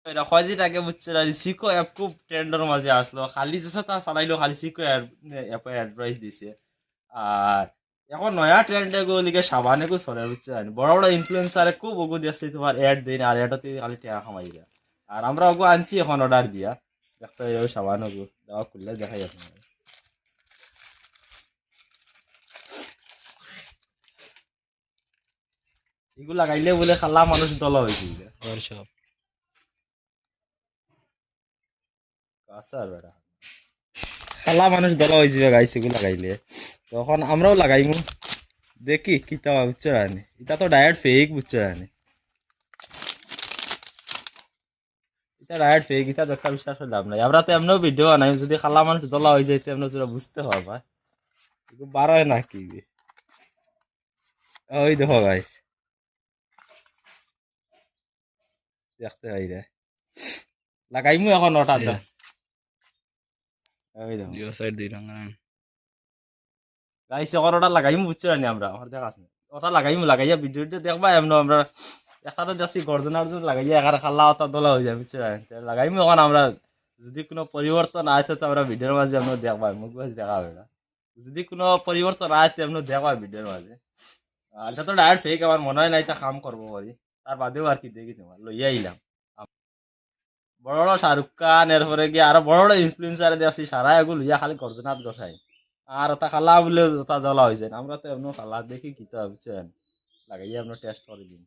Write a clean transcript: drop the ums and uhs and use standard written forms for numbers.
এটা কয়দিন আগে বুঝছো না সিকো অ্যাপ খুব ট্রেন্ডের মাঝে আসলো খালি যে তা চালাইলো খালি সিকো অ্যাপে অ্যাডভাইস দিছে আর এখন নয়া ট্রেন্ডে গো লিগে সাবানে কো চলে বুঝছো না বড় বড় ইনফ্লুয়েন্সারে খুব ওগো দিয়েছে তোমার অ্যাড দেন আর এটাতে খালি টাকা কামাই যায় আর আমরা ওগো আনছি এখন অর্ডার দিয়া দেখতে এই সাবান ওগো দাও খুললে দেখাই এখন এগুলো লাগাইলে বলে খালা মানুষ দল হয়েছে হোয়াটসঅ্যাপ কাসার বেটা খালা মানুষ দল হয়েছে গাইছে এগুলো লাগাইলে তখন আমরাও লাগাইমু দেখি কিতা বুঝছো রানি এটা তো ডায়েট ফেক বুঝছো রানি এটা ডায়েট ফেক এটা দেখা বিশ্বাস হলে লাভ নাই আমরা তো এমনও ভিডিও বানাই যদি খালা মানুষ দলা হয়ে যাইতে এমন তোরা বুঝতে পারবা বার হয় নাকি ওই দেখো গাইস দেখতে পাই রে লাগাইমু এখন ওটা দাও ওই দেখো জিও সাইড দুই টাকা গাইস এখন ওটা লাগাইমু বুঝছো রানি আমরা আমার দেখাস না ওটা লাগাইমু লাগাইয়া ভিডিওটা দেখবা এমন আমরা একটা তো যাচ্ছি গর্দনা অর্জন লাগাইয়া একার খাল্লা ওটা দলা হয়ে যায় বুঝছো লাগাইমু এখন আমরা যদি কোনো পরিবর্তন আসে তো আমরা ভিডিওর মাঝে আমরা দেখবা মুখ বাস দেখা হবে না যদি কোনো পরিবর্তন আসে আমরা দেখবা ভিডিওর মাঝে আর এটা তো ডাইরেক্ট ফেক আমার মনে হয় না এটা কাম করবো পারি তার বাদেও আর কি দেখি তোমার লইয়া আইলাম বড় বড় শাহরুখ খান এরপরে গিয়ে আরো বড় বড় ইনফ্লুয়েন্সার দেখছি সারা এগুলো লইয়া খালি গর্জনাথ গসাই আর ওটা খালা বলে ওটা দলা হয়েছে আমরা তো এমন খালা দেখি কি তো বুঝছেন লাগাইয়া আমরা টেস্ট করে দিন